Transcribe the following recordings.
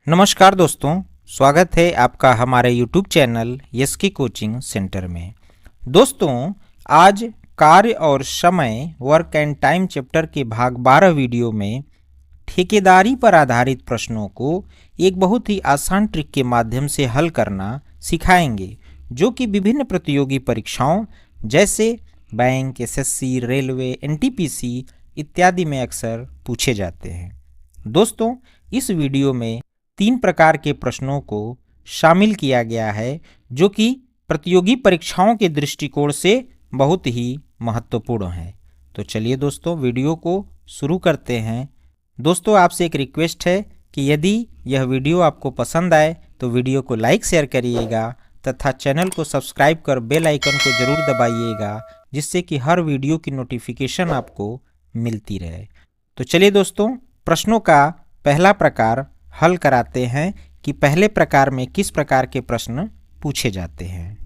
नमस्कार दोस्तों, स्वागत है आपका हमारे YouTube channel yes coaching centre में। दोस्तों, आज कार्य और समय वर्क एंड टाइम चैप्टर के भाग 12 वीडियो में ठेकेदारी पर आधारित प्रश्नों को एक बहुत ही आसान ट्रिक के माध्यम से हल करना सिखाएंगे, जो कि विभिन्न प्रतियोगी परीक्षाओं जैसे बैंक, एसएससी, रेलवे, एनटीपीसी इत्यादि में अक्सर पूछे जाते हैं। दोस्तों, इस वीडियो में 3 प्रकार के प्रश्नों को शामिल किया गया है, जो कि प्रतियोगी परीक्षाओं के दृष्टिकोण से बहुत ही महत्वपूर्ण है। तो चलिए दोस्तों, वीडियो को शुरू करते हैं। दोस्तों, आपसे एक रिक्वेस्ट है कि यदि यह वीडियो आपको पसंद आए तो वीडियो को लाइक शेयर करिएगा तथा चैनल को सब्सक्राइब कर बेल आइकन को ज़रूर दबाइएगा, जिससे कि हर वीडियो की नोटिफिकेशन आपको मिलती रहे। तो चलिए दोस्तों, प्रश्नों का पहला प्रकार हल कराते हैं कि पहले प्रकार में किस प्रकार के प्रश्न पूछे जाते हैं।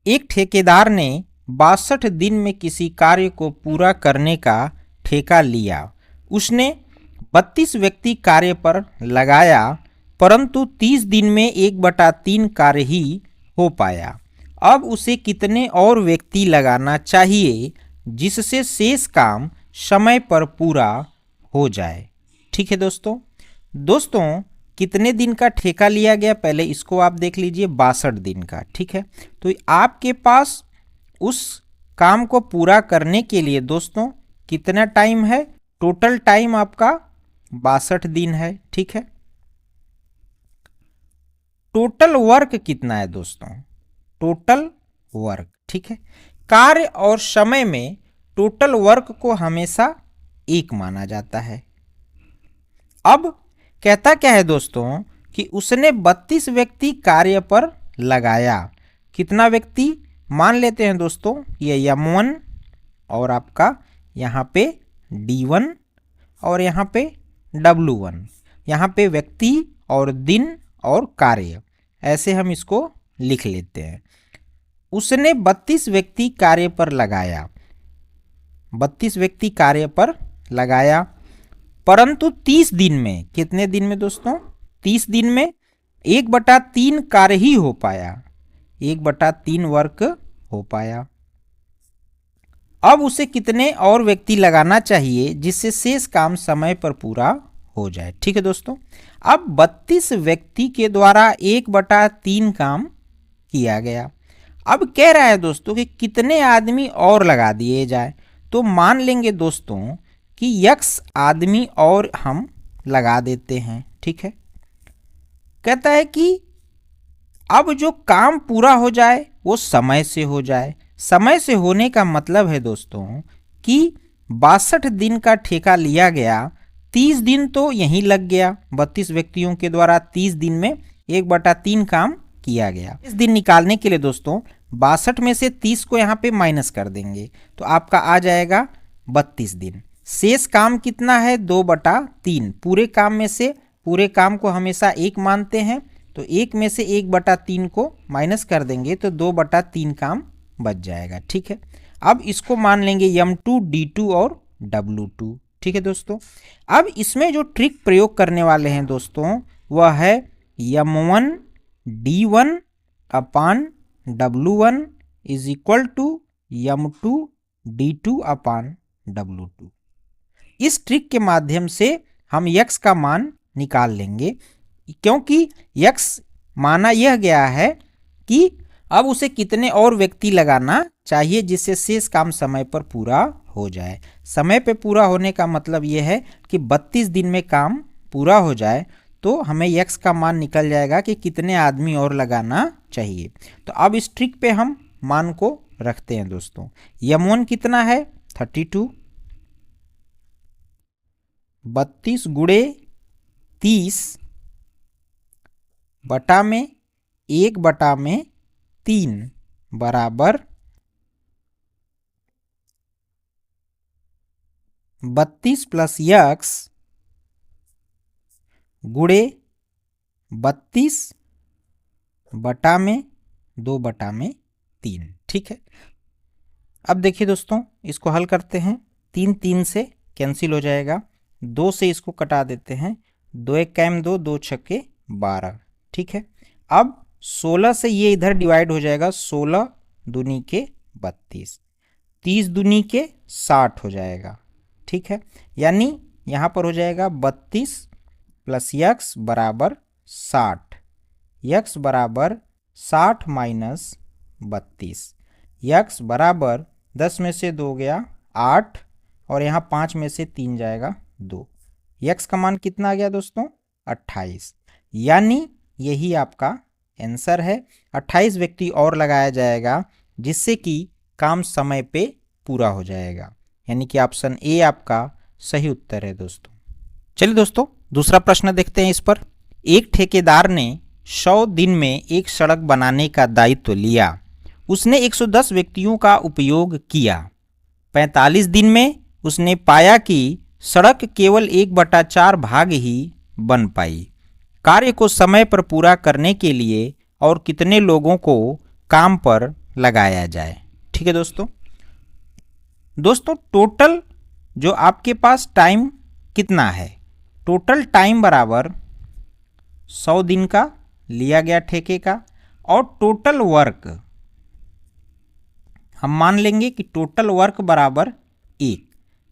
एक ठेकेदार ने 62 दिन में किसी कार्य को पूरा करने का ठेका लिया। उसने 32 व्यक्ति कार्य पर लगाया, परंतु 30 दिन में 1/3 कार्य ही हो पाया। अब उसे कितने और व्यक्ति लगाना चाहिए जिससे शेष काम समय पर पूरा हो जाए? ठीक है दोस्तों, कितने दिन का ठेका लिया गया, पहले इसको आप देख लीजिए, 62 दिन का। ठीक है, तो आपके पास उस काम को पूरा करने के लिए दोस्तों कितना टाइम है? टोटल टाइम आपका 62 दिन है। ठीक है, टोटल वर्क कितना है दोस्तों? Total work. ठीक है, कार्य और समय में टोटल वर्क को हमेशा एक माना जाता है। अब कहता क्या है दोस्तों कि उसने 32 व्यक्ति कार्य पर लगाया। कितना व्यक्ति? मान लेते हैं दोस्तों ये M1 और आपका यहाँ पे D1 और यहाँ पे W1, यहाँ पे व्यक्ति और दिन और कार्य, ऐसे हम इसको लिख लेते हैं। उसने 32 व्यक्ति कार्य पर लगाया, 32 व्यक्ति कार्य पर लगाया, परंतु 30 दिन में, कितने दिन में दोस्तों? 30 दिन में 1/3 कार्य ही हो पाया, 1/3 वर्क हो पाया। अब उसे कितने और व्यक्ति लगाना चाहिए जिससे शेष काम समय पर पूरा हो जाए? ठीक है दोस्तों, अब 32 व्यक्ति के द्वारा 1/3 काम किया गया। अब कह रहा है दोस्तों कि कितने आदमी और लगा दिए जाए। तो मान लेंगे दोस्तों कि X आदमी और हम लगा देते हैं। ठीक है, कहता है कि अब जो काम पूरा हो जाए वो समय से हो जाए। समय से होने का मतलब है दोस्तों कि 62 दिन का ठेका लिया गया, 30 दिन तो यहीं लग गया, 32 व्यक्तियों के द्वारा 30 दिन में 1/3 काम किया गया। इस दिन निकालने के लिए दोस्तों 62 में से 30 को यहाँ पे माइनस कर देंगे तो आपका आ जाएगा 32 दिन। शेष काम कितना है? 2/3। पूरे काम में से, पूरे काम को हमेशा एक मानते हैं, तो 1 में से 1/3 को माइनस कर देंगे तो 2/3 काम बच जाएगा। ठीक है, अब इसको मान लेंगे M2, D2 और W2। ठीक है दोस्तों, अब इसमें जो ट्रिक प्रयोग करने वाले हैं दोस्तों वह है M1 D1 upon W1 is equal to M2 D2 upon W2। इस ट्रिक के माध्यम से हम X का मान निकाल लेंगे, क्योंकि X माना यह गया है कि अब उसे कितने और व्यक्ति लगाना चाहिए जिससे शेष काम समय पर पूरा हो जाए। समय पे पूरा होने का मतलब यह है कि 32 दिन में काम पूरा हो जाए, तो हमें X का मान निकल जाएगा कि कितने आदमी और लगाना चाहिए। तो अब इस ट्रिक पे हम मान को रखते हैं दोस्तों। M1 कितना है? 32, 32 गुणे 30 बटा में 1/3 बराबर 32 प्लस X गुणे 32 बटा में 2/3। ठीक है, अब देखिए दोस्तों, इसको हल करते हैं। 3 3 से कैंसिल हो जाएगा, 2 से इसको कटा देते हैं, 2 1 कैम 2, 2 छक्के 12, ठीक है। अब 16 से ये इधर डिवाइड हो जाएगा, 16 दूनी के 32, 30 दूनी के 60 हो जाएगा, ठीक है। यानी यहाँ पर हो जाएगा 32 प्लस यक्स बराबर 60, यक्स बराबर 60 माइनस 32, यक्स बराबर 10 में से 2 गया 8 और यहाँ 5 में से 3 जाएगा 2, यक्स का मान कितना आ गया दोस्तों 28। यानी यही आपका आंसर है। 28 व्यक्ति और लगाया जाएगा जिससे कि काम समय पे पूरा हो जाएगा, यानी कि ऑप्शन ए आपका सही उत्तर है दोस्तों। चलिए दोस्तों दूसरा प्रश्न देखते हैं इस पर। एक ठेकेदार ने 100 दिन में एक सड़क बनाने का दायित्व लिया। उसने 110 व्यक्तियों का उपयोग किया। 45 दिन में उसने पाया कि सड़क केवल 1/4 भाग ही बन पाई। कार्य को समय पर पूरा करने के लिए और कितने लोगों को काम पर लगाया जाए। ठीक है दोस्तों, टोटल जो आपके पास टाइम कितना है, टोटल टाइम बराबर 100 दिन का लिया गया ठेके का, और टोटल वर्क हम मान लेंगे कि टोटल वर्क बराबर 1,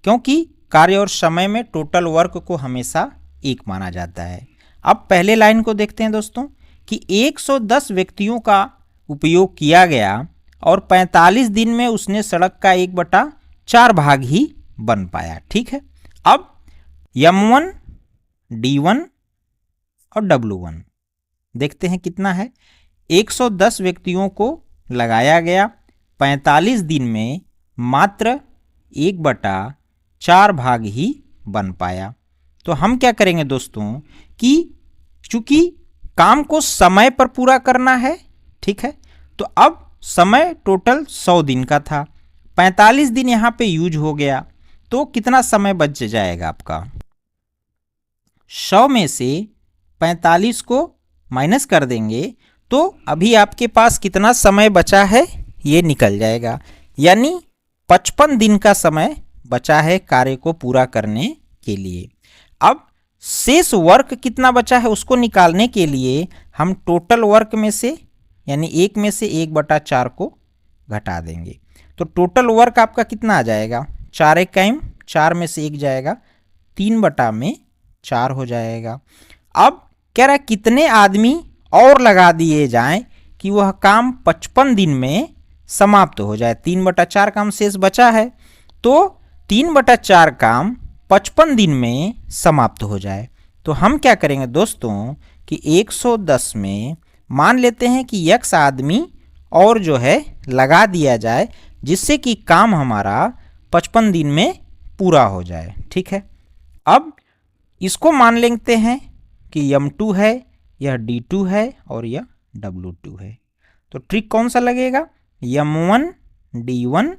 क्योंकि कार्य और समय में टोटल वर्क को हमेशा 1 माना जाता है। अब पहले लाइन को देखते हैं दोस्तों कि 110 व्यक्तियों का उपयोग किया गया और 45 दिन में उसने सड़क का 1/4 भाग ही बन पाया। ठीक है, अब M1, D1 और W1 देखते हैं कितना है। 110 व्यक्तियों को लगाया गया, 45 दिन में मात्र 1/4 भाग ही बन पाया। तो हम क्या करेंगे दोस्तों कि चूंकि काम को समय पर पूरा करना है, ठीक है, तो अब समय टोटल 100 दिन का था, 45 दिन यहाँ पे यूज हो गया, तो कितना समय बच जाएगा आपका। 100 में से 45 को माइनस कर देंगे तो अभी आपके पास कितना समय बचा है ये निकल जाएगा, यानी 55 दिन का समय बचा है कार्य को पूरा करने के लिए। अब शेष वर्क कितना बचा है उसको निकालने के लिए हम टोटल वर्क में से यानी 1 में से 1/4 को घटा देंगे, तो टोटल वर्क आपका कितना आ जाएगा, 4 एक टाइम 4 में से 1 जाएगा, 3/4 हो जाएगा। अब कह रहा है कितने आदमी और लगा दिए जाएं कि वह काम 55 दिन में समाप्त हो जाए। 3/4 काम शेष बचा है, तो 3/4 काम 55 दिन में समाप्त हो जाए। तो हम क्या करेंगे दोस्तों कि 110 में मान लेते हैं कि x आदमी और जो है लगा दिया जाए, जिससे कि काम हमारा 55 दिन में पूरा हो जाए। ठीक है, अब इसको मान लेते हैं कि M2 है, यह D2 है और यह W2 है। तो ट्रिक कौन सा लगेगा, M1 D1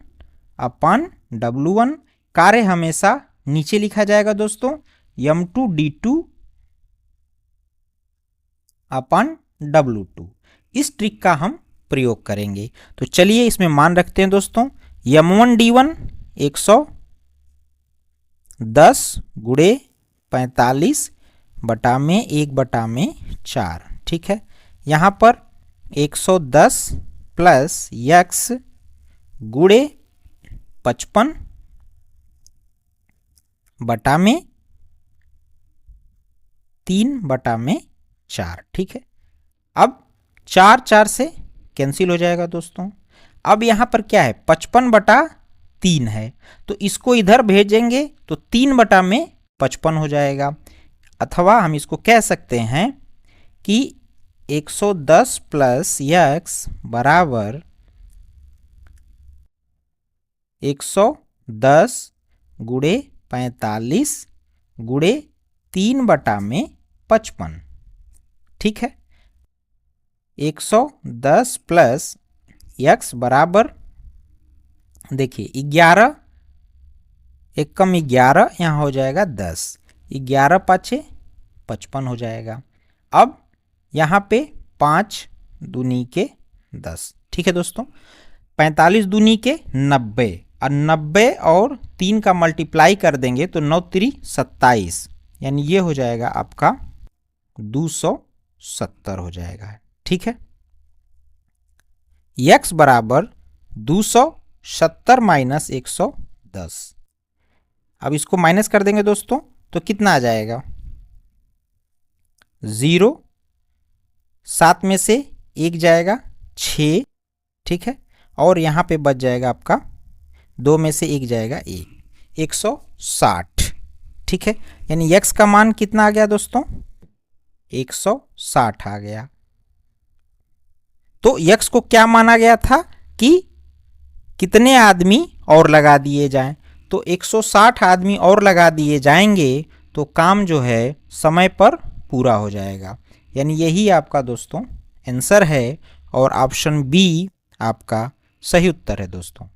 अपन W1, कार्य हमेशा नीचे लिखा जाएगा दोस्तों, M2 D2 अपन W2। इस ट्रिक का हम प्रयोग करेंगे। तो चलिए इसमें मान रखते हैं दोस्तों, M1 D1 110 गुणे 45 बटा में 1/4। ठीक है, यहाँ पर 110 प्लस x गुणे 55 बटा में 3/4। ठीक है, अब 4 से कैंसिल हो जाएगा दोस्तों। अब यहाँ पर क्या है, 55/3 है, तो इसको इधर भेजेंगे तो 3/55 हो जाएगा। अथवा हम इसको कह सकते हैं कि 110 प्लस x बराबर 110 गुणे 45 गुणे 3/55। ठीक है, 110 प्लस x बराबर देखिए 11, एक कम 11, यहाँ हो जाएगा 10, 11 पाछे 55 हो जाएगा। अब यहाँ पे 5 दूनी के 10। ठीक है दोस्तों, 45 दूनी के 90, और 90 और 3 का मल्टीप्लाई कर देंगे तो 9 3 27, यानी ये हो जाएगा आपका 200 270 हो जाएगा। ठीक है, x बराबर 270 माइनस 110। अब इसको माइनस कर देंगे दोस्तों तो कितना आ जाएगा, 0, 7 में से 1 जाएगा 6, ठीक है, और यहाँ पे बच जाएगा आपका 2 में से 1 जाएगा 1, 160। ठीक है, यानी x का मान कितना आ गया दोस्तों, 160 आ गया। तो x को क्या माना गया था कि कितने आदमी और लगा दिए जाएं, तो 160 आदमी और लगा दिए जाएंगे तो काम जो है समय पर पूरा हो जाएगा। यानी यही आपका दोस्तों आंसर है और ऑप्शन बी आपका सही उत्तर है दोस्तों।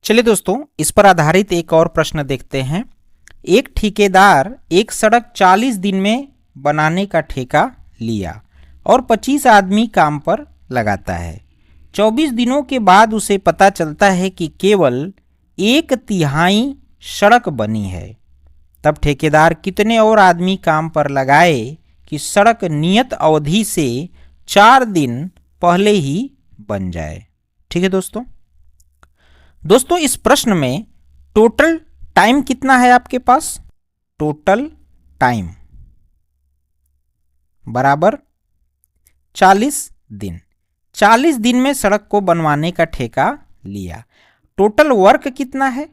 चलिए दोस्तों, इस पर आधारित एक और प्रश्न देखते हैं। एक ठेकेदार एक सड़क 40 दिन में बनाने का ठेका लिया और 25 आदमी काम पर लगाता है। 24 दिनों के बाद उसे पता चलता है कि केवल 1/3 सड़क बनी है। तब ठेकेदार कितने और आदमी काम पर लगाए कि सड़क नियत अवधि से 4 दिन पहले ही बन जाए। ठीक है दोस्तों, इस प्रश्न में टोटल टाइम कितना है आपके पास, टोटल टाइम बराबर 40 दिन। 40 दिन में सड़क को बनवाने का ठेका लिया। टोटल वर्क कितना है,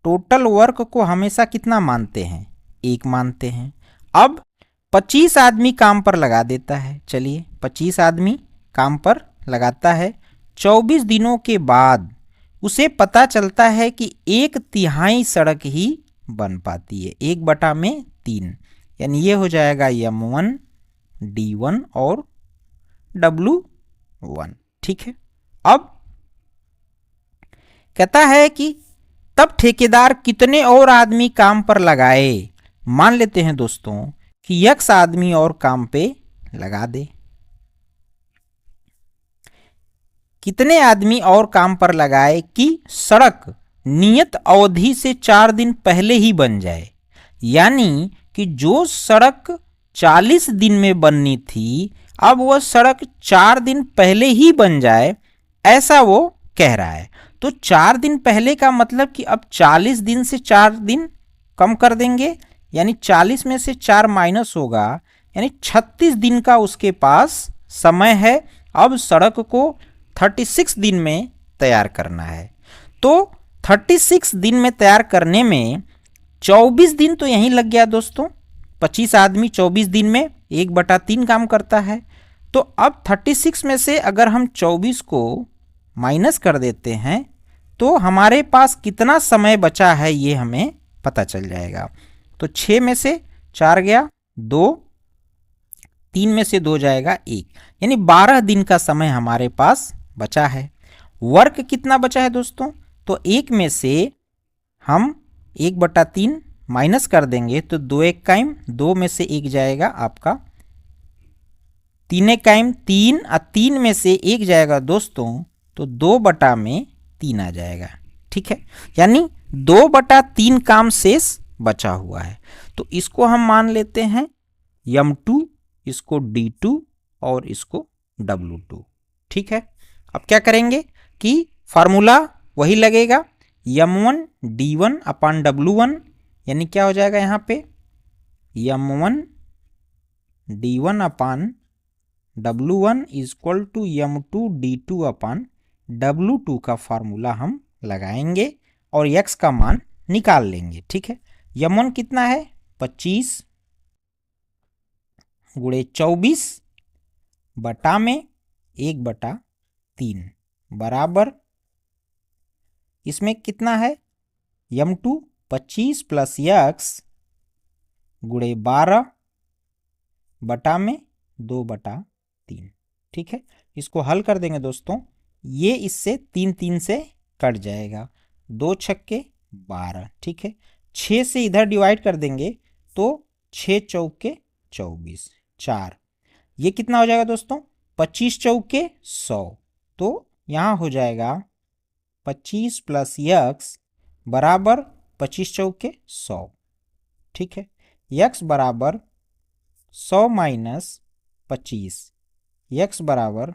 टोटल वर्क को हमेशा कितना मानते हैं, 1 मानते हैं। अब 25 आदमी काम पर लगा देता है। चलिए 25 आदमी काम पर लगाता है। 24 दिनों के बाद उसे पता चलता है कि 1/3 सड़क ही बन पाती है, 1/3, यानी ये हो जाएगा M1 D1 और W1। ठीक है, अब कहता है कि तब ठेकेदार कितने और आदमी काम पर लगाए। मान लेते हैं दोस्तों कि x आदमी और काम पे लगा दे। कितने आदमी और काम पर लगाए कि सड़क नियत अवधि से 4 दिन पहले ही बन जाए। यानी कि जो सड़क 40 दिन में बननी थी, अब वह सड़क 4 दिन पहले ही बन जाए, ऐसा वो कह रहा है। तो 4 दिन पहले का मतलब कि अब 40 दिन से 4 दिन कम कर देंगे, यानी 40 में से 4 माइनस होगा, यानी 36 दिन का उसके पास समय है। अब सड़क को 36 दिन में तैयार करना है। तो 36 दिन में तैयार करने में 24 दिन तो यहीं लग गया दोस्तों। 25 आदमी 24 दिन में 1/3 काम करता है। तो अब 36 में से अगर हम 24 को माइनस कर देते हैं तो हमारे पास कितना समय बचा है ये हमें पता चल जाएगा। तो 6 में से 4 गया 2, 3 में से 2 जाएगा 1, यानी 12 दिन का समय हमारे पास बचा है। वर्क कितना बचा है दोस्तों, तो 1 में से हम 1/3 माइनस कर देंगे तो 2 1 काइम, 2 में से 1 जाएगा आपका 3 1 काइम 3, और 3 में से 1 जाएगा दोस्तों तो 2/3 आ जाएगा। ठीक है, यानी 2/3 काम शेष बचा हुआ है। तो इसको हम मान लेते हैं M2, इसको D2 और इसको W2। ठीक है, अब क्या करेंगे कि फार्मूला वही लगेगा, M1 D1 अपान W1, यानी क्या हो जाएगा यहाँ पे M1 D1 upon W1 equal to M2 D2 upon W2 का फार्मूला हम लगाएंगे और x का मान निकाल लेंगे। ठीक है, M1 कितना है 25 गुणे 24 बटा में 1/3 बराबर, इसमें कितना है M2 25 प्लस x गुणे 12 बटा में 2/3। ठीक है, इसको हल कर देंगे दोस्तों, ये इससे 3 से कट जाएगा, 2 छक्के 12। ठीक है, 6 से इधर डिवाइड कर देंगे तो 6 चौके 24, 4, ये कितना हो जाएगा दोस्तों 25 चौके 100। तो यहाँ हो जाएगा 25 प्लस x बराबर 25 चौके 100। ठीक है, x बराबर 100 माइनस 25, x बराबर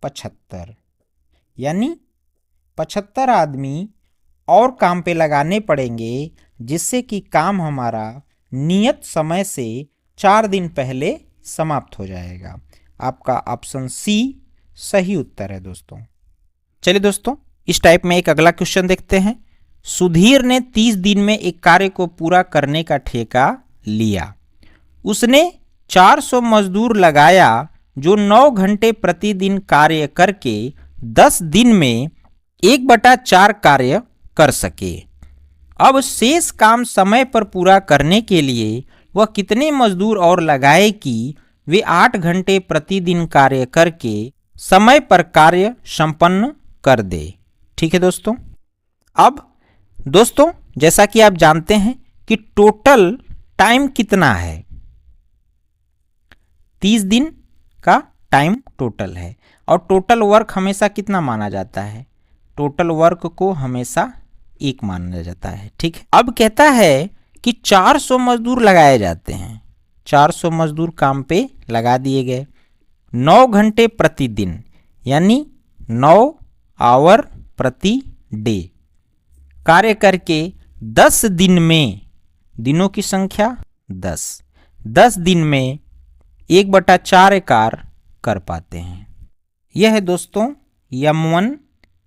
75, यानी 75 आदमी और काम पे लगाने पड़ेंगे जिससे कि काम हमारा नियत समय से 4 दिन पहले समाप्त हो जाएगा। आपका ऑप्शन सी सही उत्तर है दोस्तों। चलिए दोस्तों, इस टाइप में एक अगला क्वेश्चन देखते हैं। सुधीर ने 30 दिन में एक कार्य को पूरा करने का ठेका लिया। उसने 400 मजदूर लगाया जो 9 घंटे प्रतिदिन कार्य करके 10 दिन में 1/4 कार्य कर सके। अब शेष काम समय पर पूरा करने के लिए वह कितने मजदूर और लगाए कि वे 8 घंटे प्रतिदिन कार्य करके समय पर कार्य संपन्न कर दे। ठीक है दोस्तों। अब दोस्तों, जैसा कि आप जानते हैं कि टोटल टाइम कितना है, 30 दिन का टाइम टोटल है, और टोटल वर्क हमेशा कितना माना जाता है, टोटल वर्क को हमेशा 1 माना जाता है। ठीक है। अब कहता है कि 400 मजदूर लगाए जाते हैं, 400 मजदूर काम पे लगा दिए गए 9 घंटे प्रतिदिन, यानी 9 आवर प्रति डे कार्य करके 10 दिन में, दिनों की संख्या 10 दिन में 1/4 कार्य कर पाते हैं। यह है दोस्तों M1,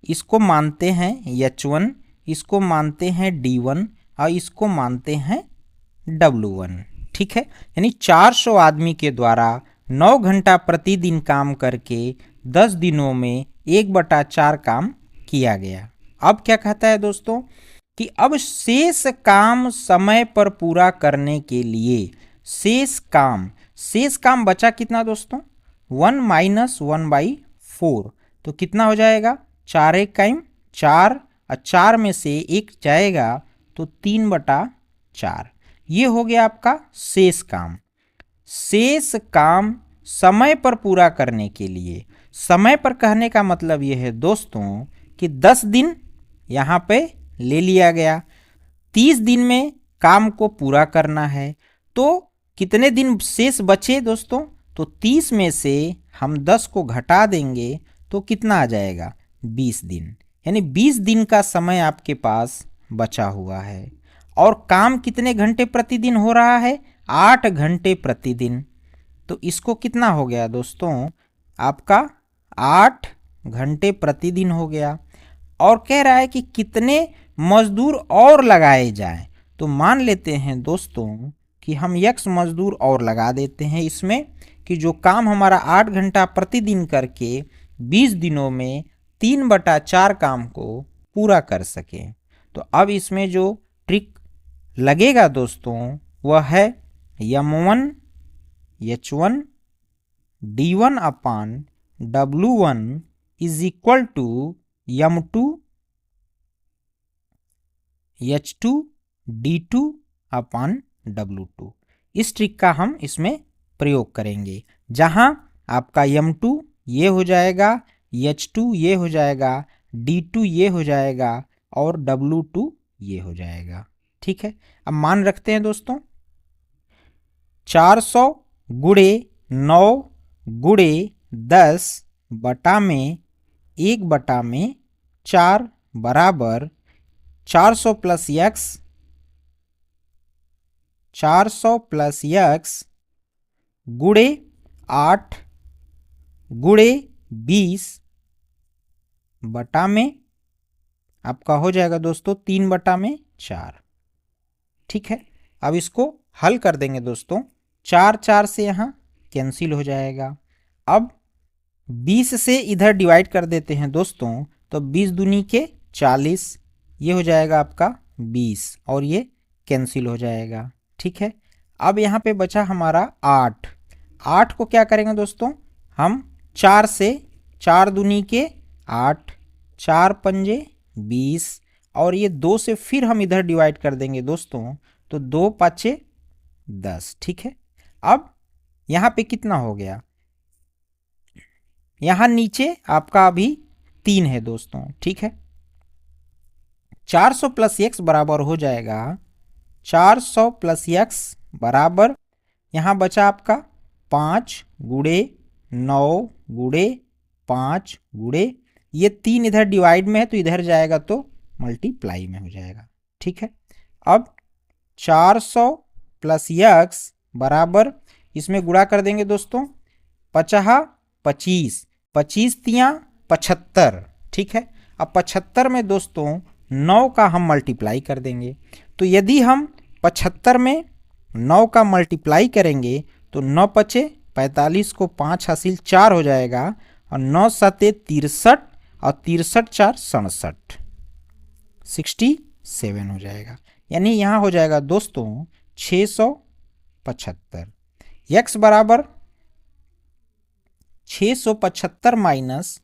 इसको मानते हैं H1, इसको मानते हैं D1 और इसको मानते हैं W1। ठीक है। यानी 400 आदमी के द्वारा 9 घंटा प्रतिदिन काम करके 10 दिनों में 1/4 काम किया गया। अब क्या कहता है दोस्तों कि अब शेष काम समय पर पूरा करने के लिए शेष काम बचा कितना दोस्तों, 1 माइनस 1/4, तो कितना हो जाएगा, 4 एक टाइम 4, और 4 में से 1 जाएगा तो 3/4। ये हो गया आपका शेष काम। शेष काम समय पर पूरा करने के लिए, समय पर कहने का मतलब ये है दोस्तों कि 10 दिन यहाँ पे ले लिया गया, 30 दिन में काम को पूरा करना है, तो कितने दिन शेष बचे दोस्तों, तो 30 में से हम 10 को घटा देंगे तो कितना आ जाएगा, 20 दिन, यानी 20 दिन का समय आपके पास बचा हुआ है। और काम कितने घंटे प्रतिदिन हो रहा है, 8 घंटे प्रतिदिन, तो इसको कितना हो गया दोस्तों, आपका 8 घंटे प्रतिदिन हो गया। और कह रहा है कि कितने मजदूर और लगाए जाएं, तो मान लेते हैं दोस्तों कि हम x मजदूर और लगा देते हैं इसमें, कि जो काम हमारा 8 घंटा प्रतिदिन करके 20 दिनों में 3/4 काम को पूरा कर सके। तो अब इसमें जो ट्रिक लगेगा दोस्तों वह है M1 H1 D1 upon W1 is equal to M2 H2 D2 upon W2। इस ट्रिक का हम इसमें प्रयोग करेंगे, जहां आपका M2 ये हो जाएगा, H2 ये हो जाएगा, D2 ये हो जाएगा और W2 ये हो जाएगा। ठीक है। अब मान रखते हैं दोस्तों 400 गुणे 9 गुणे 10 बटा में 1/4 बराबर 400 प्लस x गुणे 8 गुणे 20 बटा में आपका हो जाएगा दोस्तों 3/4। ठीक है। अब इसको हल कर देंगे दोस्तों, 4 से यहाँ कैंसिल हो जाएगा। अब 20 से इधर डिवाइड कर देते हैं दोस्तों, तो 20 दूनी के 40, ये हो जाएगा आपका 20 और ये कैंसिल हो जाएगा। ठीक है। अब यहाँ पे बचा हमारा 8 को क्या करेंगे दोस्तों, हम 4 से, 4 दूनी के 8, 4 पंजे 20 और ये 2 से फिर हम इधर डिवाइड कर देंगे दोस्तों, तो 2 पाँचे 10। ठीक है। अब यहाँ पे कितना हो गया, यहाँ नीचे आपका अभी 3 है दोस्तों। ठीक है। 400 प्लस x बराबर हो जाएगा 400 प्लस x बराबर यहाँ बचा आपका 5 गुणे 9 गुणे 5 गुणे ये 3 इधर डिवाइड में है तो इधर जाएगा तो मल्टीप्लाई में हो जाएगा। ठीक है, अब 400 प्लस यक्स बराबर इसमें गुणा कर देंगे दोस्तों, 50 25 25 तियाँ 75। ठीक है, अब 75 में दोस्तों 9 का हम मल्टीप्लाई कर देंगे, तो यदि हम 75 में 9 का मल्टीप्लाई करेंगे तो 9 पचे 45 को 5 हासिल 4 हो जाएगा और 9 सते 63 और 63 4 67 67 हो जाएगा। यानी यहाँ हो जाएगा दोस्तों 675। यक्स बराबर 675 माइनस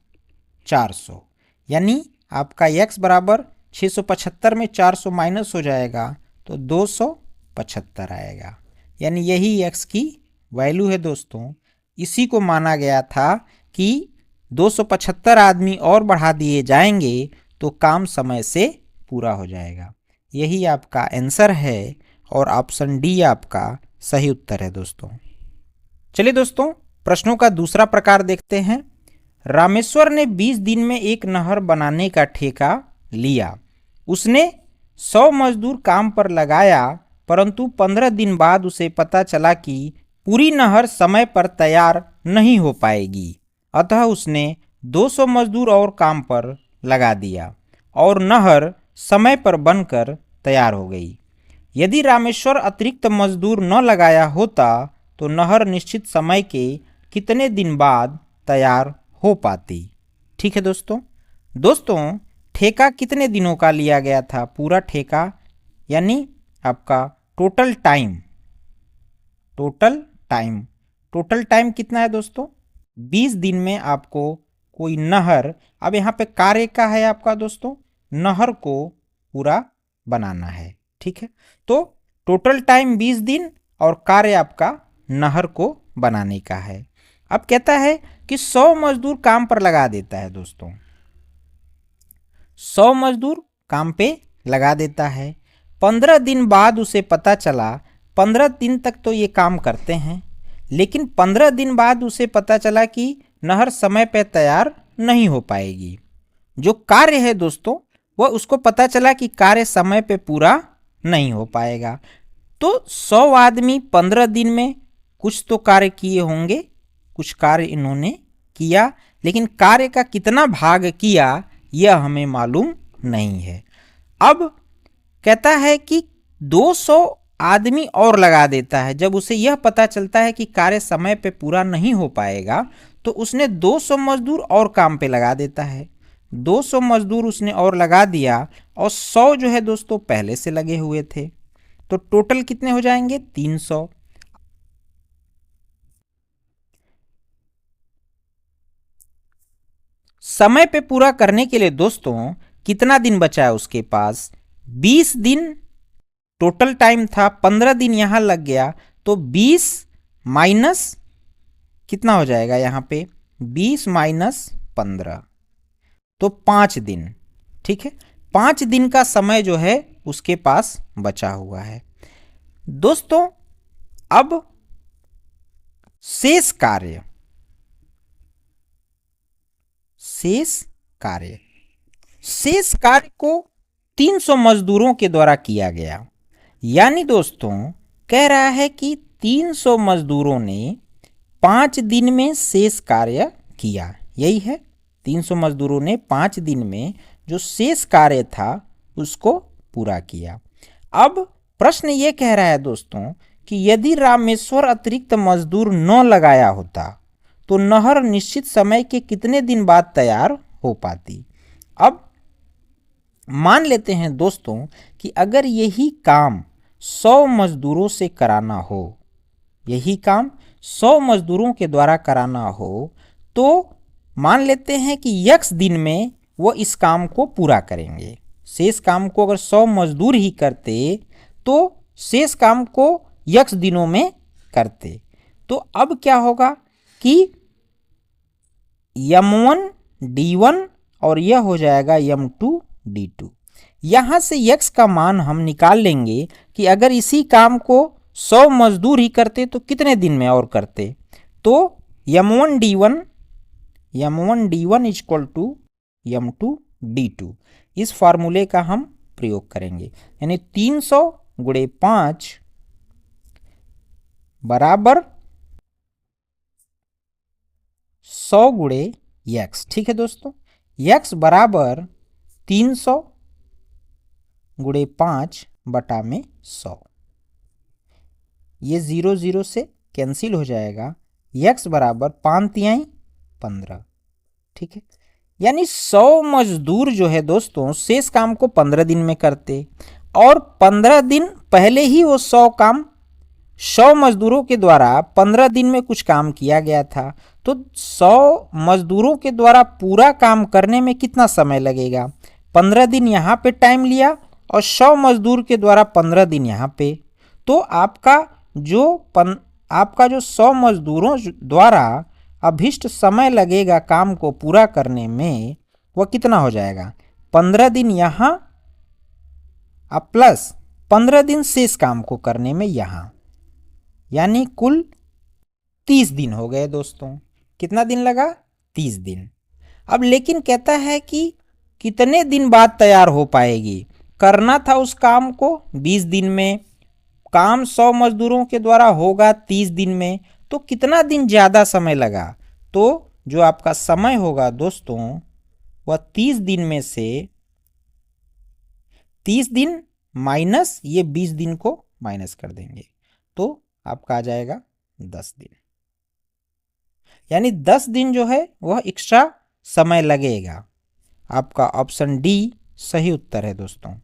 400, यानी आपका यक्स बराबर 675 में 400 माइनस हो जाएगा तो 275 आएगा। यानी यही यक्स की वैल्यू है दोस्तों। इसी को माना गया था कि 275 आदमी और बढ़ा दिए जाएंगे तो काम समय से पूरा हो जाएगा। यही आपका आंसर है और ऑप्शन डी आपका सही उत्तर है दोस्तों। चलिए दोस्तों प्रश्नों का दूसरा प्रकार देखते हैं। रामेश्वर ने 20 दिन में एक नहर बनाने का ठेका लिया। उसने 100 मजदूर काम पर लगाया, परंतु 15 दिन बाद उसे पता चला कि पूरी नहर समय पर तैयार नहीं हो पाएगी। अतः उसने 200 मजदूर और काम पर लगा दिया और नहर समय पर बनकर तैयार हो गई। यदि रामेश्वर अतिरिक्त मजदूर न लगाया होता तो नहर निश्चित समय के कितने दिन बाद तैयार हो पाती। ठीक है दोस्तों ठेका कितने दिनों का लिया गया था? पूरा ठेका यानी आपका टोटल टाइम कितना है दोस्तों? 20 दिन में आपको कोई नहर, अब यहाँ पे कार्य का है आपका दोस्तों, नहर को पूरा बनाना है। ठीक है, तो टोटल टाइम 20 दिन और कार्य आपका नहर को बनाने का है। अब कहता है कि 100 मजदूर काम पर लगा देता है दोस्तों, 100 मजदूर काम पे लगा देता है। 15 दिन बाद उसे पता चला, 15 दिन तक तो ये काम करते हैं, लेकिन 15 दिन बाद उसे पता चला कि नहर समय पे तैयार नहीं हो पाएगी। जो कार्य है दोस्तों वह उसको पता चला कि कार्य समय पे पूरा नहीं हो पाएगा। तो 100 आदमी 15 दिन में कुछ तो कार्य किए होंगे, कुछ कार्य इन्होंने किया, लेकिन कार्य का कितना भाग किया यह हमें मालूम नहीं है। अब कहता है कि 200 आदमी और लगा देता है। जब उसे यह पता चलता है कि कार्य समय पे पूरा नहीं हो पाएगा तो उसने 200 मजदूर और काम पे लगा देता है। 200 मजदूर उसने और लगा दिया और 100 जो है दोस्तों पहले से लगे हुए थे, तो टोटल कितने हो जाएंगे? 300। समय पे पूरा करने के लिए दोस्तों कितना दिन बचा है उसके पास? 20 दिन टोटल टाइम था, 15 दिन यहां लग गया, तो 20 माइनस कितना हो जाएगा यहाँ पे? 20 माइनस 15 तो 5 दिन। ठीक है, 5 दिन का समय जो है उसके पास बचा हुआ है दोस्तों। अब शेष कार्य को 300 मजदूरों के द्वारा किया गया। यानी दोस्तों कह रहा है कि 300 मजदूरों ने 5 दिन में शेष कार्य किया। यही है, 300 मजदूरों ने 5 दिन में जो शेष कार्य था उसको पूरा किया। अब प्रश्न ये कह रहा है दोस्तों कि यदि रामेश्वर अतिरिक्त मजदूर न लगाया होता तो नहर निश्चित समय के कितने दिन बाद तैयार हो पाती। अब मान लेते हैं दोस्तों कि अगर यही काम 100 मजदूरों से कराना हो, यही काम 100 मजदूरों के द्वारा कराना हो, तो मान लेते हैं कि x दिन में वो इस काम को पूरा करेंगे। शेष काम को अगर 100 मजदूर ही करते तो शेष काम को x दिनों में करते। तो अब क्या होगा कि m1 d1 और यह हो जाएगा m2 d2। यहाँ से x का मान हम निकाल लेंगे कि अगर इसी काम को 100 मजदूर ही करते तो कितने दिन में और करते? तो m1d1 is equal to m2d2, इस फार्मूले का हम प्रयोग करेंगे। यानी 300 गुणे 5 बराबर 100 गुणे x। ठीक है दोस्तों, x बराबर 300 गुणे 5 बटा में 100, ये 0 0 से कैंसिल हो जाएगा। x बराबर 5 तिहाई 15। ठीक है, यानी 100 मजदूर जो है दोस्तों शेष काम को 15 दिन में करते, और 15 दिन पहले ही वो 100 काम 100 मजदूरों के द्वारा 15 दिन में कुछ काम किया गया था। तो 100 मजदूरों के द्वारा पूरा काम करने में कितना समय लगेगा? 15 दिन यहाँ पे टाइम लिया और 100 मजदूर के द्वारा 15 दिन यहाँ पे। तो आपका जो 100 मजदूरों द्वारा अभिष्ट समय लगेगा काम को पूरा करने में, वह कितना हो जाएगा? 15 दिन यहाँ अब प्लस 15 दिन शेष काम को करने में यहाँ, यानी कुल 30 दिन हो गए दोस्तों। कितना दिन लगा? 30 दिन। अब लेकिन कहता है कि कितने दिन बाद तैयार हो पाएगी? करना था उस काम को 20 दिन में, काम 100 मजदूरों के द्वारा होगा 30 दिन में, तो कितना दिन ज़्यादा समय लगा? तो जो आपका समय होगा दोस्तों वह 30 दिन में से 30 दिन माइनस ये 20 दिन को माइनस कर देंगे, तो आपका आ जाएगा 10 दिन। यानी 10 दिन जो है वह एक्स्ट्रा समय लगेगा। आपका ऑप्शन डी सही उत्तर है दोस्तों।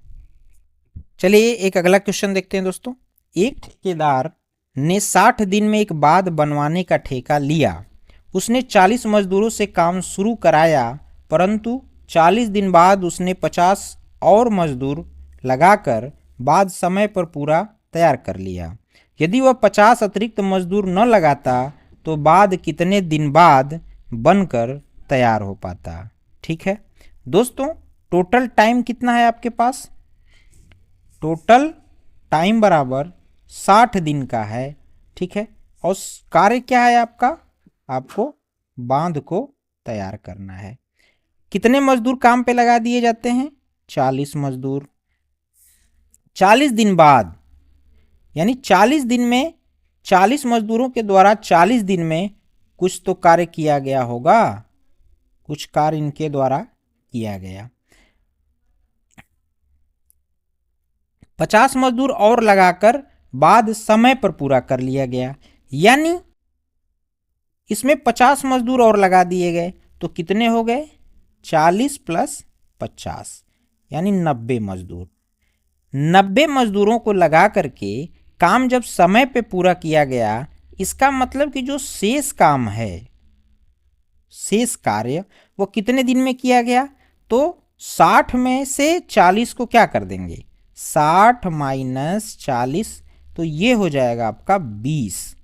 चलिए एक अगला क्वेश्चन देखते हैं दोस्तों। एक ठेकेदार ने 60 दिन में एक बांध बनवाने का ठेका लिया। उसने 40 मजदूरों से काम शुरू कराया, परंतु 40 दिन बाद उसने 50 और मजदूर लगाकर बांध समय पर पूरा तैयार कर लिया। यदि वह 50 अतिरिक्त मजदूर न लगाता तो बांध कितने दिन बाद बनकर तैयार हो पाता? ठीक है दोस्तों, टोटल टाइम कितना है आपके पास? टोटल टाइम बराबर 60 दिन का है। ठीक है, और कार्य क्या है आपका? आपको बांध को तैयार करना है। कितने मजदूर काम पे लगा दिए जाते हैं? 40 मजदूर। 40 दिन बाद, यानी 40 दिन में 40 मजदूरों के द्वारा 40 दिन में कुछ तो कार्य किया गया होगा, कुछ कार्य इनके द्वारा किया गया। 50 मजदूर और लगाकर बाद समय पर पूरा कर लिया गया, यानी इसमें 50 मजदूर और लगा दिए गए, तो कितने हो गए? 40 प्लस 50 यानी 90 मजदूर। 90 मजदूरों को लगा करके काम जब समय पे पूरा किया गया, इसका मतलब कि जो शेष काम है, शेष कार्य, वो कितने दिन में किया गया? तो 60 में से 40 को क्या कर देंगे? 60 माइनस 40, तो ये हो जाएगा आपका 20,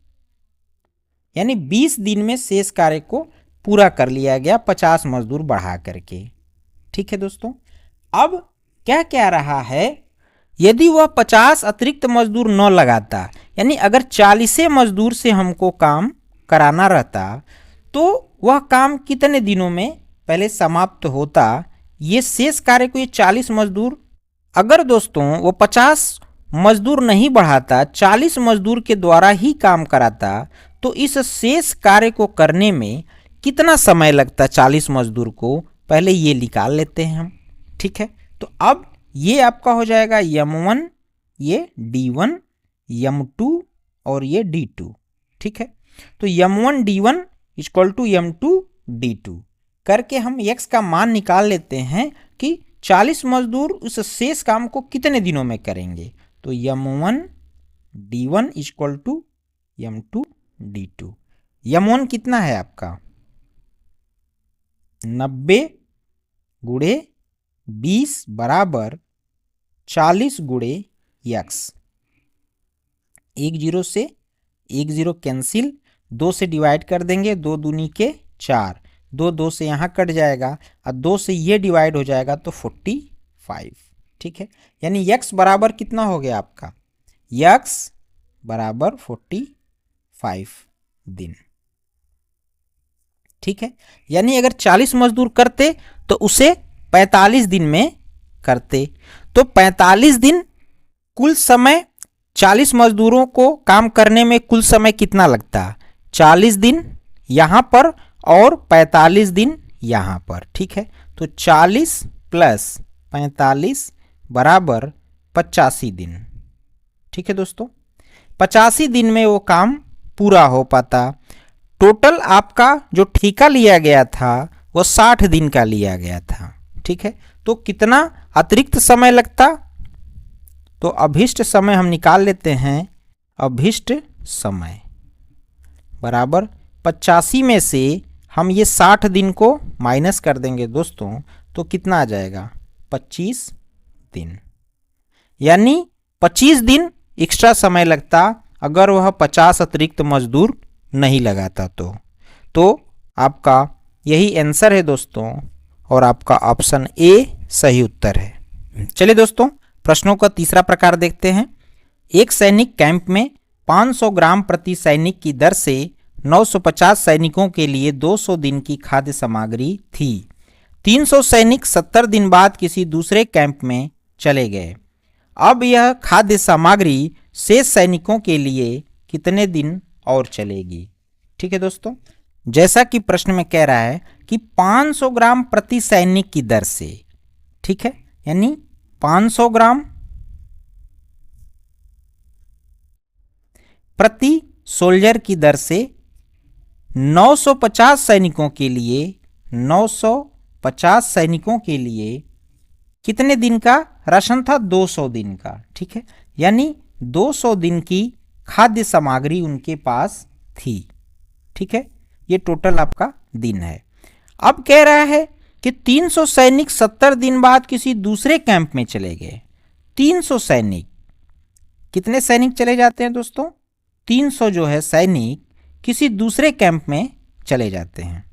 यानी 20 दिन में शेष कार्य को पूरा कर लिया गया 50 मजदूर बढ़ा करके। ठीक है दोस्तों, अब क्या कह रहा है? यदि वह 50 अतिरिक्त मजदूर न लगाता, यानी अगर 40 मजदूर से हमको काम कराना रहता, तो वह काम कितने दिनों में पहले समाप्त होता? ये शेष कार्य को ये 40 मजदूर, अगर दोस्तों वो 50 मजदूर नहीं बढ़ाता, 40 मजदूर के द्वारा ही काम कराता, तो इस शेष कार्य को करने में कितना समय लगता 40 मजदूर को? पहले ये निकाल लेते हैं हम। ठीक है, तो अब ये आपका हो जाएगा m1, ये d1, m2 और ये d2। ठीक है, तो m1 d1 equal to m2 d2 करके हम x का मान निकाल लेते हैं कि 40 मजदूर उस शेष काम को कितने दिनों में करेंगे। तो m1 d1 equal to m2 d2। m1 कितना है आपका? 90 गुणे 20 बराबर 40 गुणे x। 1 0 से 1 0 कैंसिल, 2 से डिवाइड कर देंगे, 2 दूनी के 4, 2 2 से यहाँ कट जाएगा और 2 से ये डिवाइड हो जाएगा तो 45। ठीक है, यानी x बराबर कितना हो गया आपका? x बराबर 45 दिन। ठीक है, यानी अगर 40 मजदूर करते तो उसे 45 दिन में करते। तो 45 दिन कुल समय, 40 मजदूरों को काम करने में कुल समय कितना लगता? 40 दिन यहाँ पर और 45 दिन यहाँ पर। ठीक है, तो 40 प्लस 45 बराबर 85 दिन। ठीक है दोस्तों, 85 दिन में वो काम पूरा हो पाता। टोटल आपका जो ठेका लिया गया था वो 60 दिन का लिया गया था। ठीक है, तो कितना अतिरिक्त समय लगता? तो अभिष्ट समय हम निकाल लेते हैं। अभिष्ट समय बराबर 85 में से हम ये 60 दिन को माइनस कर देंगे दोस्तों, तो कितना आ जाएगा? 25 दिन। यानी 25 दिन एक्स्ट्रा समय लगता अगर वह 50 अतिरिक्त मजदूर नहीं लगाता तो आपका यही आंसर है दोस्तों, और आपका ऑप्शन ए सही उत्तर है। चलिए दोस्तों, प्रश्नों का तीसरा प्रकार देखते हैं। एक सैनिक कैंप में 500 ग्राम प्रति सैनिक की दर से 950 सैनिकों के लिए 200 दिन की खाद्य सामग्री थी। 300 सैनिक 70 दिन बाद किसी दूसरे कैंप में चले गए। अब यह खाद्य सामग्री शेष सैनिकों के लिए कितने दिन और चलेगी? ठीक है दोस्तों, जैसा कि प्रश्न में कह रहा है कि 500 ग्राम प्रति सैनिक की दर से, ठीक है, यानी 500 ग्राम प्रति सोल्जर की दर से 950 सैनिकों के लिए 950 सैनिकों के लिए कितने दिन का राशन था? 200 दिन का। ठीक है, यानी 200 दिन की खाद्य सामग्री उनके पास थी। ठीक है, ये टोटल आपका दिन है। अब कह रहा है कि 300 सैनिक 70 दिन बाद किसी दूसरे कैंप में चले गए। 300 सैनिक, कितने सैनिक चले जाते हैं दोस्तों? 300 जो है सैनिक किसी दूसरे कैंप में चले जाते हैं।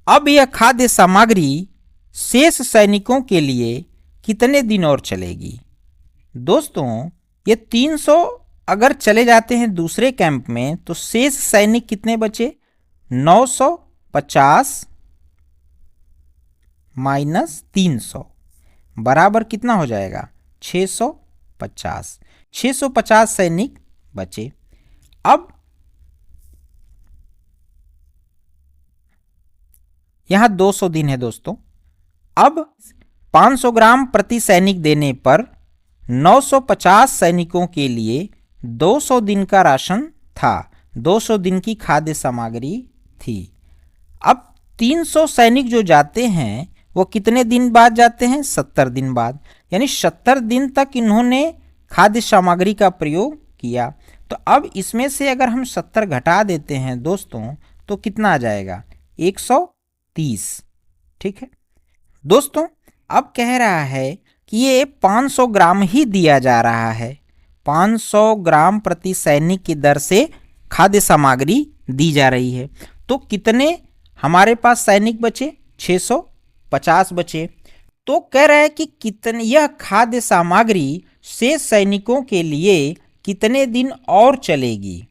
अब यह खाद्य सामग्री शेष सैनिकों के लिए कितने दिन और चलेगी? दोस्तों, ये 300 अगर चले जाते हैं दूसरे कैंप में तो शेष सैनिक कितने बचे? 950 माइनस 300 बराबर कितना हो जाएगा? 650। 650 सैनिक बचे। अब यहां 200 दिन है दोस्तों। अब 500 ग्राम प्रति सैनिक देने पर 950 सैनिकों के लिए 200 दिन का राशन था, 200 दिन की खाद्य सामग्री थी। अब 300 सैनिक जो जाते हैं वो कितने दिन बाद जाते हैं? 70 दिन बाद। यानी 70 दिन तक इन्होंने खाद्य सामग्री का प्रयोग किया। तो अब इसमें से अगर हम 70 घटा देते हैं दोस्तों तो कितना आ जाएगा? 130। ठीक है दोस्तों, अब कह रहा है कि ये 500 ग्राम ही दिया जा रहा है। 500 ग्राम प्रति सैनिक की दर से खाद्य सामग्री दी जा रही है। तो कितने हमारे पास सैनिक बचे? 650 बचे। तो कह रहा है कि कितने यह खाद्य सामग्री शेष सैनिकों के लिए कितने दिन और चलेगी?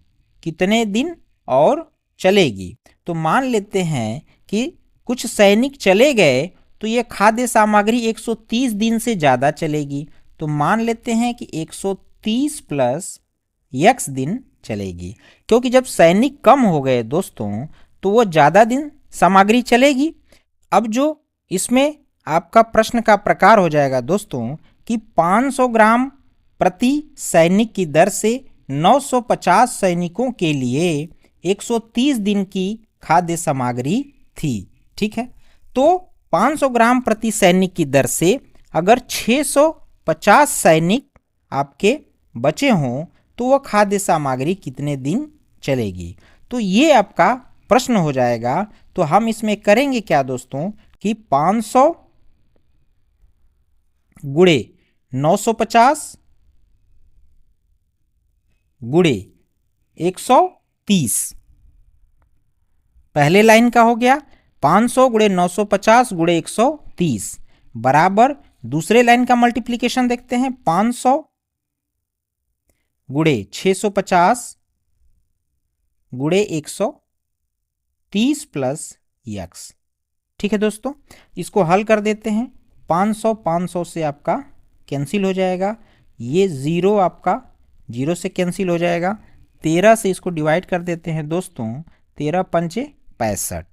कितने दिन और चलेगी? तो मान लेते हैं कि कुछ सैनिक चले गए तो यह खाद्य सामग्री 130 दिन से ज़्यादा चलेगी। तो मान लेते हैं कि 130 प्लस x दिन चलेगी, क्योंकि जब सैनिक कम हो गए दोस्तों तो वो ज़्यादा दिन सामग्री चलेगी। अब जो इसमें आपका प्रश्न का प्रकार हो जाएगा दोस्तों कि 500 ग्राम प्रति सैनिक की दर से 950 सैनिकों के लिए 130 दिन की खाद्य सामग्री थी। ठीक है, तो 500 ग्राम प्रति सैनिक की दर से अगर 650 सैनिक आपके बचे हों तो वह खाद्य सामग्री कितने दिन चलेगी? तो ये आपका प्रश्न हो जाएगा। तो हम इसमें करेंगे क्या दोस्तों कि 500 गुणे 950 गुणे 130, पहले लाइन का हो गया 500 गुणे 950 गुणे 130 बराबर दूसरे लाइन का मल्टीप्लीकेशन देखते हैं। 500 गुड़े 650 गुड़े 130 प्लस यक्स। ठीक है दोस्तों, इसको हल कर देते हैं। 500 500 से आपका कैंसिल हो जाएगा, ये ज़ीरो आपका जीरो से कैंसिल हो जाएगा। 13 से इसको डिवाइड कर देते हैं दोस्तों, 13 पंचे 65।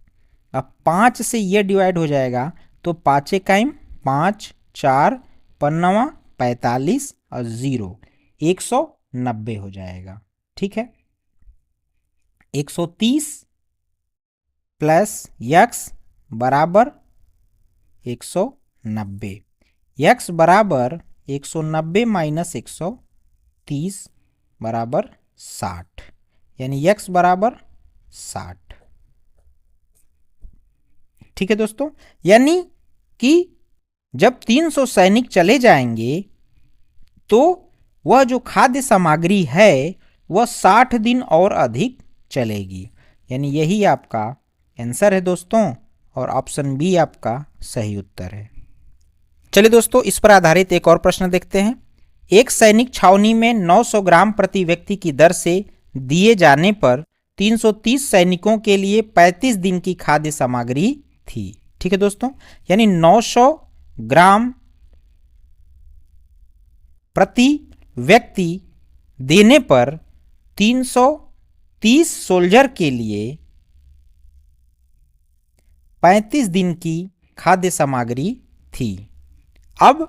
अब 5 से ये डिवाइड हो जाएगा तो 5 काइम 5 4 पन्नवा 45 और ज़ीरो 190 हो जाएगा। ठीक है, 130 प्लस यक्स बराबर 190, यक्स बराबर 190 माइनस 130 बराबर 60, यानी यक्स बराबर 60। ठीक है दोस्तों, यानी कि जब 300 सैनिक चले जाएंगे तो वह जो खाद्य सामग्री है वह 60 दिन और अधिक चलेगी, यानी यही आपका आंसर है दोस्तों, और ऑप्शन बी आपका सही उत्तर है। चलिए दोस्तों, इस पर आधारित एक और प्रश्न देखते हैं। एक सैनिक छावनी में 900 ग्राम प्रति व्यक्ति की दर से दिए जाने पर 330 सैनिकों के लिए 35 दिन की खाद्य सामग्री थी। ठीक है दोस्तों, यानी 900 ग्राम प्रति व्यक्ति देने पर 330 सोल्जर के लिए 35 दिन की खाद्य सामग्री थी। अब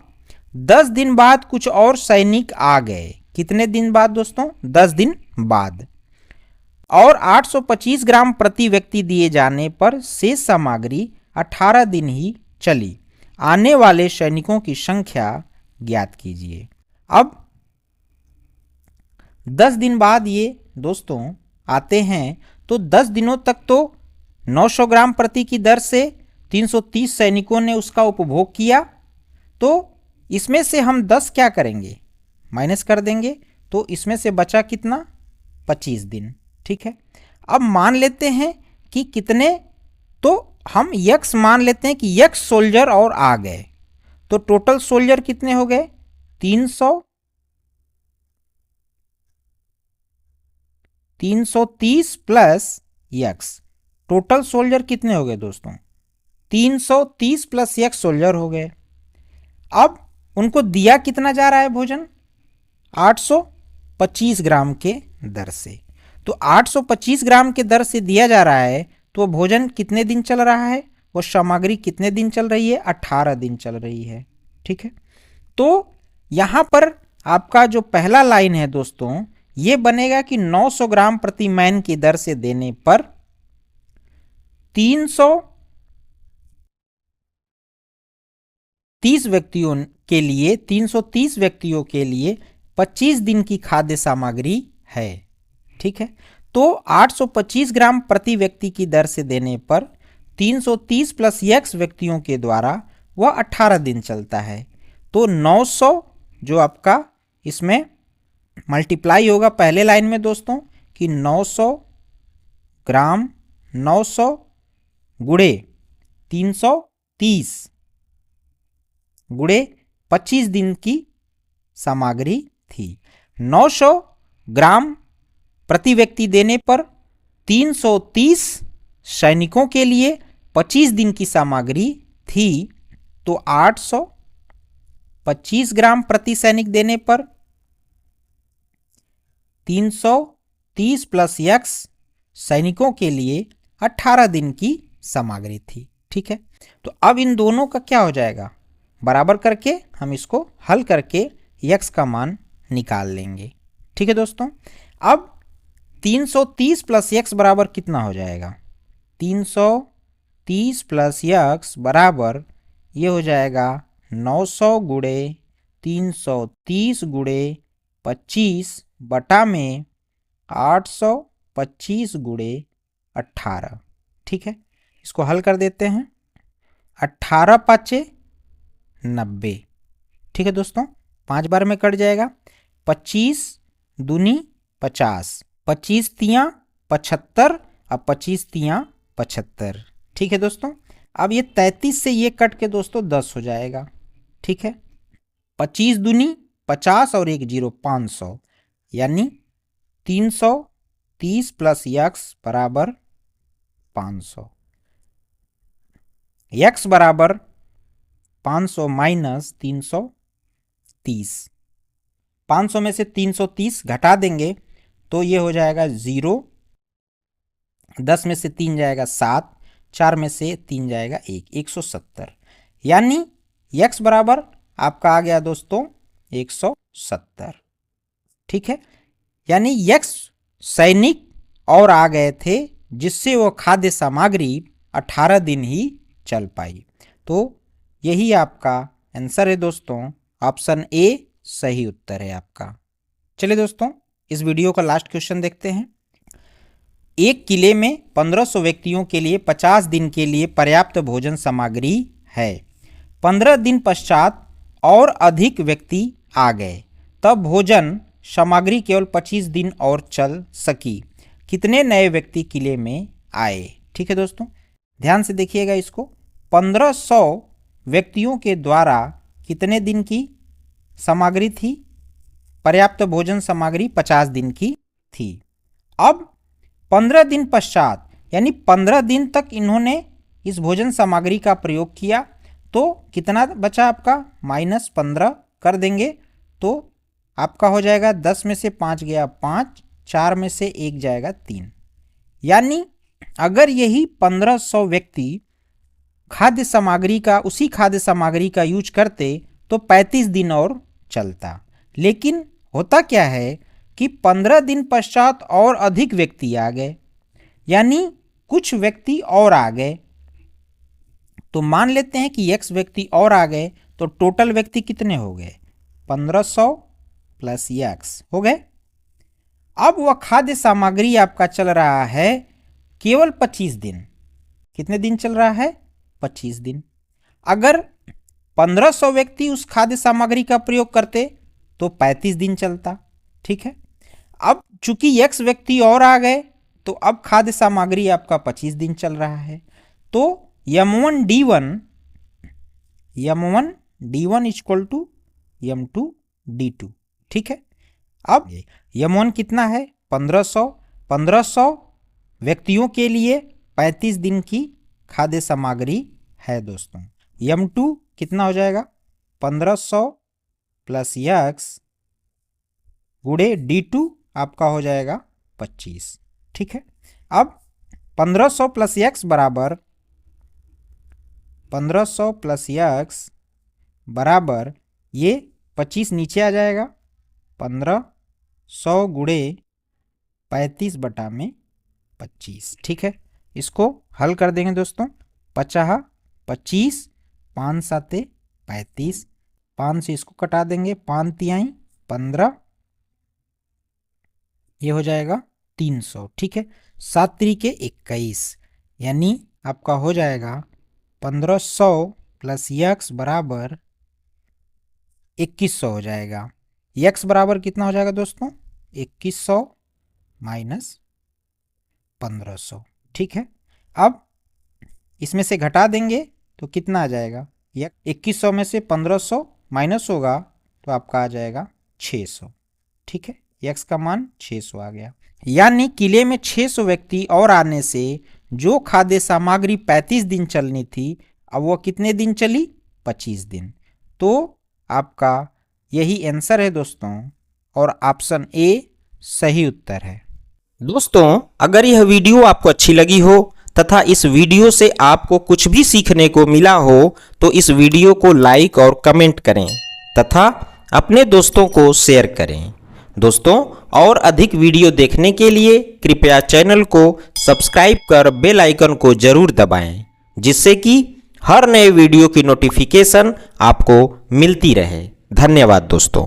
10 दिन बाद कुछ और सैनिक आ गए। कितने दिन बाद दोस्तों? 10 दिन बाद। और 825 ग्राम प्रति व्यक्ति दिए जाने पर शेष सामग्री 18 दिन ही चली। आने वाले सैनिकों की संख्या ज्ञात कीजिए। अब 10 दिन बाद ये दोस्तों आते हैं तो 10 दिनों तक तो 900 ग्राम प्रति की दर से 330 सैनिकों ने उसका उपभोग किया, तो इसमें से हम 10 क्या करेंगे? माइनस कर देंगे, तो इसमें से बचा कितना? 25 दिन। ठीक है, अब मान लेते हैं कि कितने, तो हम यक्स मान लेते हैं कि यक्स सोल्जर और आ गए, तो टोटल सोल्जर कितने हो गए? 330 प्लस यक्स, टोटल सोल्जर कितने हो गए दोस्तों? 330 प्लस यक्स सोल्जर हो गए। अब उनको दिया कितना जा रहा है भोजन? 825 ग्राम के दर से। तो 825 ग्राम के दर से दिया जा रहा है, तो भोजन कितने दिन चल रहा है? वो सामग्री कितने दिन चल रही है? 18 दिन चल रही है। ठीक है, तो यहां पर आपका जो पहला लाइन है दोस्तों, ये बनेगा कि 900 ग्राम प्रति मैन की दर से देने पर 330 व्यक्तियों के लिए 330 व्यक्तियों के लिए 25 दिन की खाद्य सामग्री है। ठीक है, तो 825 ग्राम प्रति व्यक्ति की दर से देने पर 330 प्लस यक्स व्यक्तियों के द्वारा वह 18 दिन चलता है। तो 900 जो आपका इसमें मल्टीप्लाई होगा पहले लाइन में दोस्तों, कि 900 ग्राम 900 गुड़े 330 गुड़े 25 दिन की सामग्री थी। 900 ग्राम प्रति व्यक्ति देने पर 330 सैनिकों के लिए 25 दिन की सामग्री थी, तो 825 ग्राम प्रति सैनिक देने पर 330 प्लस यक्स सैनिकों के लिए 18 दिन की सामग्री थी। ठीक है, तो अब इन दोनों का क्या हो जाएगा? बराबर करके हम इसको हल करके यक्स का मान निकाल लेंगे। ठीक है दोस्तों, अब 330 प्लस यक्स बराबर कितना हो जाएगा? 330 प्लस यक्स बराबर ये हो जाएगा 900 गुड़े 330 गुड़े 25 बटा में 825 गुड़े 18। ठीक है, इसको हल कर देते हैं। 18 पाँचे 90। ठीक है दोस्तों, 5 बार में कट जाएगा। 25 दूनी 50, 25 तियाँ 75 और 25 तियाँ 75। ठीक है दोस्तों, अब ये 33 से ये कट के दोस्तों 10 हो जाएगा। ठीक है, 25 दूनी 50 और 1 0 500, यानी 330 प्लस x बराबर 500। x बराबर 500 माइनस 330। 500 में से 330 घटा देंगे तो ये हो जाएगा 0। 10 में से 3 जाएगा 7, 4 में से 3 जाएगा 1, 170। यानी x बराबर आपका आ गया दोस्तों 170। ठीक है, यानी x सैनिक और आ गए थे, जिससे वो खाद्य सामग्री 18 दिन ही चल पाई। तो यही आपका आंसर है दोस्तों, ऑप्शन ए सही उत्तर है आपका। चलिए दोस्तों, इस वीडियो का लास्ट क्वेश्चन देखते हैं। एक किले में 1500 व्यक्तियों के लिए 50 दिन के लिए पर्याप्त भोजन सामग्री है। 15 दिन पश्चात और अधिक व्यक्ति आ गए, तब भोजन सामग्री केवल 25 दिन और चल सकी। कितने नए व्यक्ति किले में आए? ठीक है दोस्तों, ध्यान से देखिएगा इसको। 1500 व्यक्तियों के द्वारा कितने दिन की सामग्री थी? पर्याप्त भोजन सामग्री 50 दिन की थी। अब 15 दिन पश्चात यानी 15 दिन तक इन्होंने इस भोजन सामग्री का प्रयोग किया, तो कितना बचा आपका? -15 कर देंगे तो आपका हो जाएगा 10 में से 5 गया 5, 4 में से 1 जाएगा 3। यानी अगर यही 1500 व्यक्ति खाद्य सामग्री का उसी खाद्य सामग्री का यूज करते तो 35 दिन और चलता। लेकिन होता क्या है कि 15 दिन पश्चात और अधिक व्यक्ति आ गए, यानी कुछ व्यक्ति और आ गए। तो मान लेते हैं कि x व्यक्ति और आ गए, तो टोटल व्यक्ति कितने हो गए? 1500 प्लस x हो गए। अब वह खाद्य सामग्री आपका चल रहा है केवल 25 दिन। कितने दिन चल रहा है? 25 दिन। अगर 1500 व्यक्ति उस खाद्य सामग्री का प्रयोग करते तो 35 दिन चलता। ठीक है, अब चूंकि x व्यक्ति और आ गए तो अब खाद्य सामग्री आपका 25 दिन चल रहा है। तो m1 d1 equal to m2 d2। ठीक है, अब m1 कितना है? 1500 व्यक्तियों के लिए 35 दिन की खाद्य सामग्री है दोस्तों। m2 कितना हो जाएगा? 1500 प्लस x गुणे d2 आपका हो जाएगा 25। ठीक है, अब 1500 प्लस x बराबर 1500 प्लस x बराबर ये 25 नीचे आ जाएगा, 1500 गुणे 35 बटा में 25। ठीक है, इसको हल कर देंगे दोस्तों। 50 25, 5 7 35, 5 से इसको कटा देंगे, 5 तिहाई 15, ये हो जाएगा 300। ठीक है, 7 त्रिके 21, यानी आपका हो जाएगा 1500 प्लस x बराबर 2100 हो जाएगा। x बराबर कितना हो जाएगा दोस्तों? 2100 माइनस 1500। ठीक है, अब इसमें से घटा देंगे तो कितना आ जाएगा? 2100 में से 1500 माइनस होगा तो आपका आ जाएगा 600। ठीक है, x का मान 600 आ गया। यानी किले में 600 व्यक्ति और आने से जो खाद्य सामग्री 35 दिन चलनी थी, अब वो कितने दिन चली? 25 दिन। तो आपका यही आंसर है दोस्तों, और ऑप्शन ए सही उत्तर है। दोस्तों, अगर यह वीडियो आपको अच्छी लगी हो तथा इस वीडियो से आपको कुछ भी सीखने को मिला हो तो इस वीडियो को लाइक और कमेंट करें तथा अपने दोस्तों को शेयर करें। दोस्तों, और अधिक वीडियो देखने के लिए कृपया चैनल को सब्सक्राइब कर बेल आइकन को जरूर दबाएं, जिससे कि हर नए वीडियो की नोटिफिकेशन आपको मिलती रहे। धन्यवाद दोस्तों।